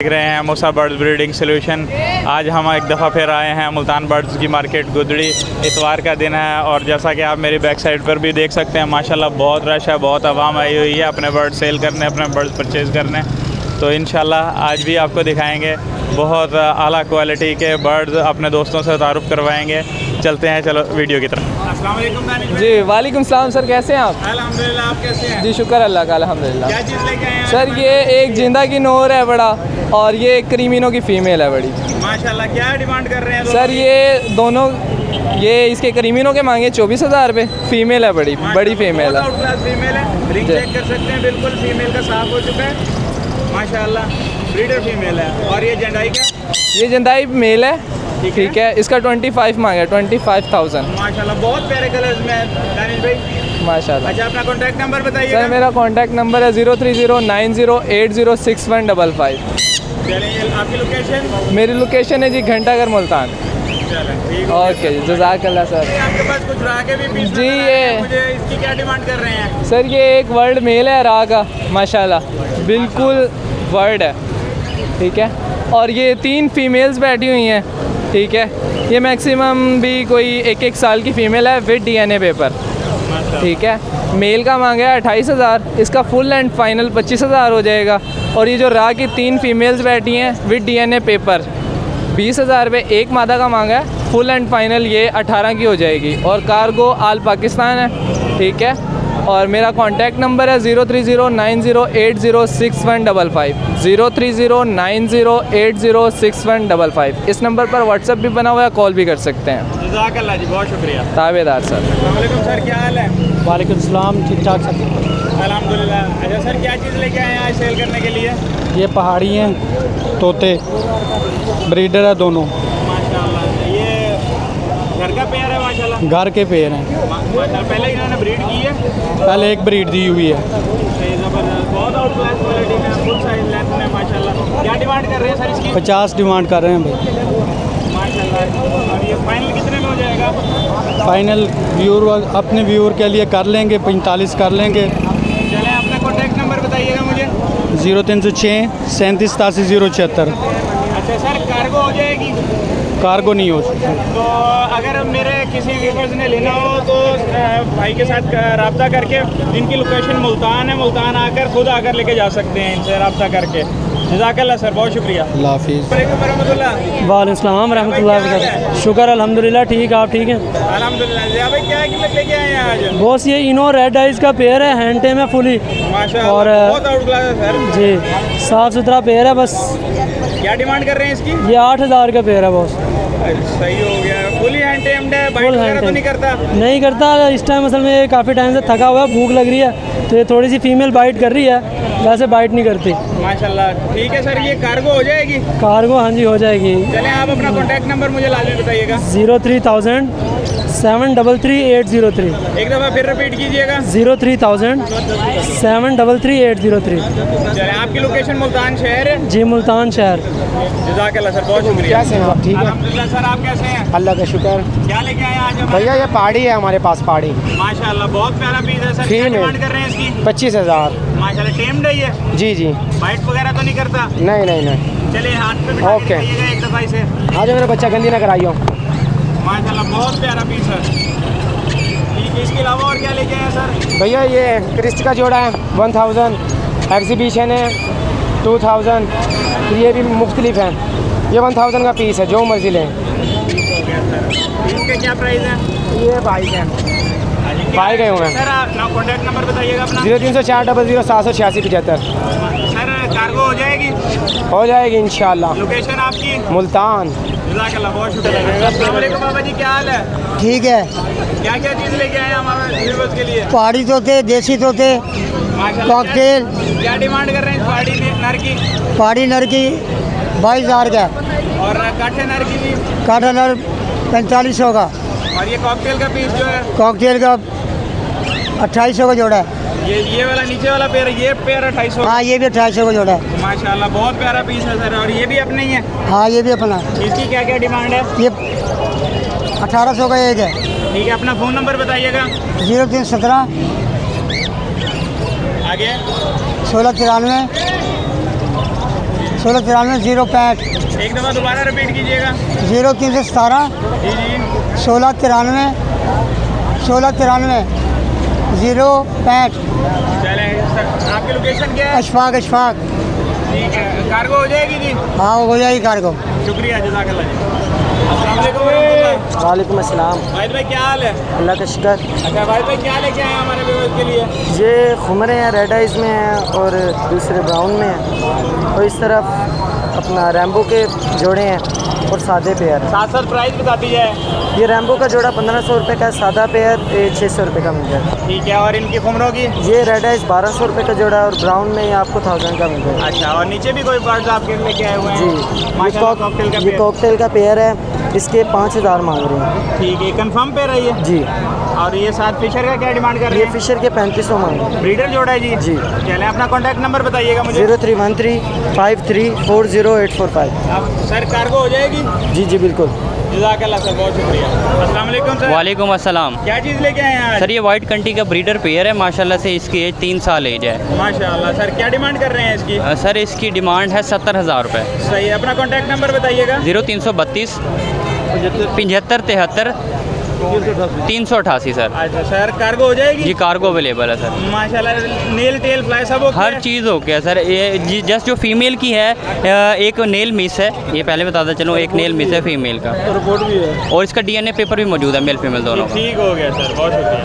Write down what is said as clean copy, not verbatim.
देख रहे हैं मूसा बर्ड्स ब्रीडिंग सोल्यूशन। आज हम एक दफ़ा फिर आए हैं मुल्तान बर्ड्स की मार्केट गुदड़ी। इतवार का दिन है और जैसा कि आप मेरी बैक साइड पर भी देख सकते हैं माशाल्लाह बहुत रश है, बहुत आवाम आई हुई है अपने बर्ड सेल करने, अपने बर्ड्स परचेज़ करने। तो इंशाल्लाह आज भी आपको दिखाएंगे बहुत आला क्वालिटी के बर्ड्स, अपने दोस्तों से तारुफ़ करवाएंगे। चलते हैं, चलो वीडियो की तरफ। अस्सलाम वालेकुम दानिश भाई। जी वालेकुम सलाम सर, कैसे हैं आप? अल्हम्दुलिल्लाह, आप कैसे हैं? जी शुक्र अल्लाह का, अल्हम्दुलिल्लाह। क्या चीज़ लेके आए हैं सर ये एक जिंदा की नोर है बड़ा, और ये एक क्रीमिनो की फ़ीमेल है बड़ी। माशाल्लाह, क्या डिमांड कर रहे हैं सर ये दोनों, ये इसके क्रीमिनो के मांगे 24,000 रुपये। फ़ीमेल है बड़ी फीमेल है। फीमेल है, रिंग चेक कर सकते हैं, बिल्कुल फीमेल का साफ हो चुका है माशाल्लाह, ब्रीडर फीमेल है। और ये जंडाई का, ये जंदाई मेल है, ठीक है। इसका 25 मांगा, 25,000 माशाल्लाह। बहुत प्यारे कलर्स में है दानिश भाई माशाल्लाह। अच्छा, अपना कॉन्टैक्ट नंबर बताइए। सर मेरा कॉन्टैक्ट नंबर है 03090806155। चलिए, आपकी लोकेशन? मेरी लोकेशन है जी घंटाघर मुल्तान। ठीक ओके जी, जज़ाकल्लाह सर। आपके पास कुछ रहा के भी पीस जी, ये मुझे इसकी क्या डिमांड कर रहे हैं? सर ये एक वर्ड मेल है रा का, माशाल्लाह बिल्कुल वर्ड है, ठीक है। और ये 3 फीमेल्स बैठी हुई हैं, ठीक है। ये मैक्सिमम भी कोई 1 साल की फ़ीमेल है विद DNA पेपर, ठीक है। मेल का मांगा है 28,000, इसका फुल एंड फाइनल 25,000 हो जाएगा। और ये जो रा की 3 फीमेल्स बैठी हैं विद DNA पेपर 20,000 रुपये एक मादा का मांगा है। फुल एंड फाइनल ये 18 की हो जाएगी। और कार्गो आल पाकिस्तान है, ठीक है। और मेरा कॉन्टैक्ट नंबर है 03090806155, 03090806155। इस नंबर पर व्हाट्सएप भी बना हुआ है, कॉल भी कर सकते हैं। जज़ाकल्लाह जी, बहुत शुक्रिया। ताबेदार सर। अस्सलाम वालेकुम सर, क्या हाल है? वालेकुम सलाम, ठीक ठाक सर। अल्हम्दुलिल्लाह। अच्छा सर, क्या चीज़ लेके आए हैं आज सेल करने के लिए? ये पहाड़ी हैं, तोते ब्रीडर है दोनों। माशाल्लाह, ये घर का पेयर है माशाल्लाह। घर के पेड़ हैं। माशाल्लाह, पहले इन्होंने ब्रीड की है? पहले एक ब्रीड दी हुई है। सही, ज़बरदस्त, बहुत आउट क्लास क्वालिटी में, फुल साइज लेंथ में माशाल्लाह। क्या डिमांड कर रहे हैं सर इसकी? 50 डिमांड कर रहे हैं भाई। माशाल्लाह। और ये फाइनल कितने में हो जाएगा? फाइनल व्यूअर अपने व्यूअर के लिए कर लेंगे, 45 कर लेंगे। चलें, अपना कॉन्टैक्ट नंबर बताइएगा मुझे। 0306 37 87 076। अच्छा सर, कार्गो हो जाएगी? कार्गो नहीं हो सकता। तो अगर मेरे किसी व्यूवर्स ने लेना हो तो भाई के साथ रब्ता करके, इनकी लोकेशन मुल्तान है, मुल्तान आकर खुद आकर लेके जा सकते हैं इनसे रब्ता करके। जज़ाकल्लाह सर, बहुत शुक्रिया। अल्लाह हाफिज़। वालेकुम वालेकुम रहमतुल्लाह। शुक्र अल्हम्दुलिल्लाह, ठीक आप ठीक हैं? अल्हम्दुलिल्लाह। ज़िया भाई, क्या कीमत लेके आए हैं आज? बॉस ये इनो रेड आइज का पेयर है, हैंड टेम है फुली, माशाल्लाह, और बहुत आउट क्लास है सर जी साफ़ सुथरा पेयर है। बस क्या डिमांड कर रहे हैं इसकी? ये 8,000 का पेयर है बॉस। सही हो गया, फुली हैंड टेम्ड है, बाइट वगैरह तो नहीं करता? नहीं करता इस टाइम, असल में काफ़ी टाइम से थका हुआ है, भूख लग रही है तो ये थोड़ी सी फीमेल बाइट कर रही है, वैसे बाइट नहीं करती। माशाल्लाह, ठीक है सर। ये कार्गो हो जाएगी? कार्गो हाँ जी हो जाएगी। चलें, आप अपना कॉन्टैक्ट नंबर मुझे लाजमी बताइएगा। 03,000 733 803। एक दफ़ा फिर रिपीट कीजिएगा। 03,000 733 803। चलें, आपकी लोकेशन मुल्तान शहर है? जी मुल्तान शहर। जज़ाकल्लाह सर, बहुत शुक्रिया। कैसे हैं आप? ठीक है, अल्हम्दुलिल्लाह सर, आप कैसे हैं? अल्लाह का शुक्र। क्या लेके आए हैं आज हम? भैया ये पहाड़ी है हमारे पास, पहाड़ी माशाल्लाह, बहुत प्यारा पीस है सर। क्या फीमेल। डिमांड कर रहे हैं इसकी? 25,000। माशाल्लाह, टेम्ड है ये? जी जी। बाइट वगैरह तो नहीं करता? नहीं नहीं नहीं। चलिए, हाथ पे बिठा के ओके। दिखाइएगा एक दफ़ा इसे। आज मेरा बच्चा गंदी ना कराइयो। माशाल्लाह, बहुत प्यारा पीस है। ठीक है, इसके अलावा और क्या लेके आए हैं सर? भैया ये क्रिस्ट का जोड़ा है 1000, एग्जीबिशन है 2000, ये भी मुख्तलिफ हैं। ये 1000 का पीस है, जो मर्जी लें। इसके क्या प्राइस है? ये बाइक है, बाइक गए हुए हैं। सर कॉन्टैक्ट नंबर बताइएगा अपना। 0304 00 786 75। सर कार्गो हो जाएगी? हो जाएगी इंशाल्लाह। लोकेशन आपकी? मुल्तान। जज़ाकल्लाह, बहुत शुक्रिया। अस्सलाम वालेकुम बाबा जी, क्या हाल है? ठीक है। क्या क्या चीज़ लेके आए हैं हमारे व्यूअर्स के लिए? पहाड़ी तोते, देसी तोते, माशाल्लाह। कॉकटेल। क्या डिमांड कर रहे हैं इस पहाड़ी नर की? पहाड़ी नर की 22,000 का, और काठे नर की भी? काठा नर 4500 का, और ये कॉकटेल का पीस जो है, कॉकटेल का 2800 का जोड़ा है। ये वाला नीचे वाला पेयर, ये पेयर 2800? हाँ ये भी 2800 का जोड़ा है। माशाल्लाह, बहुत प्यारा पीस है सर। और ये भी अपने ही है? हाँ ये भी अपना। इसकी क्या क्या डिमांड है? ये 1800 का एक है। ठीक है, अपना फ़ोन नंबर बताइएगा। 0317 आगे 1693 1693 065 एक दफ़ा दोबारा रिपीट कीजिएगा। 0317 जी जी 1693 065। चले सर, आपकी लोकेशन क्या है? अशफाक अशफाक। ठीक है, कार्गो हो जाएगी जी। हाँ हो जाएगी कार्गो। शुक्रिया, जज़ाकल्लाह जी। अस्सलाम वालेकुम वरहमतुल्लाह। वालेकुम अस्सलाम। वाहिद भाई क्या हाल है? अल्लाह का शुक्र। अच्छा वाहिद भाई क्या लेके आए हैं हमारे व्यूअर्स के लिए? ये खुमरे हैं, रेड आइज़ में हैं और दूसरे ब्राउन में हैं, और इस तरफ अपना रैम्बो के जोड़े हैं और सादे पेयर हैं। साथ साथ प्राइस बता दी जाए। ये रैम्बो का जोड़ा 1500 रुपये का है, सादा पेयर 600 रुपये का मिल जाएगा। ठीक है, और इनकी खुमरों की? ये रेड आइज़ 1200 रुपये का जोड़ा है और ब्राउन में ये आपको 1000 का मिल जाएगा। अच्छा, और नीचे भी कोई बर्ड्स आपके लेके आए हुए हैं? जी, माशाल्लाह कॉकटेल का ये पेयर। कॉकटेल का पेयर है, इसके 5000 मांग रहे हैं। ठीक है, कंफर्म पे रही है। जी, और ये साथ फिशर का क्या डिमांड कर रहे ये हैं? फिशर के 3500 मांग रहे हैं। ब्रीडर जोड़ा है जी। जी। चलें, अपना कॉन्टैक्ट नंबर बताइएगा मुझे। 0313534085। अब सर कार्गो हो जाएगी? जी जी बिल्कुल। जज़ाकल्लाह सर, बहुत शुक्रिया। अस्सलाम वालेकुम सर। वालेकुम अस्सलाम। क्या चीज़ लेके आए हैं आज? सर ये वाइट कंट्री का ब्रीडर पेयर है, माशाल्लाह से इसकी एज 3 साल एज है। माशाल्लाह सर, क्या डिमांड कर रहे हैं इसकी? सर इसकी डिमांड है 70,000 रुपये। सही है, अपना कॉन्टैक्ट नंबर बताइएगा। 0332 75 73 388 सर। अच्छा सर, कार्गो हो जाएगी? जी कार्गो अवेलेबल है सर। माशाल्लाह, नेल टेल फ्लाई सब ओके हर है? चीज़ ओके है सर। ये जस्ट जो फीमेल की है एक नेल मिस है, ये पहले बताता चलूँ, एक नेल मिस है फीमेल का, रिपोर्ट भी है। और इसका DNA पेपर भी मौजूद है, मेल फीमेल दोनों का। ठीक हो गया सर, बहुत शुक्रिया।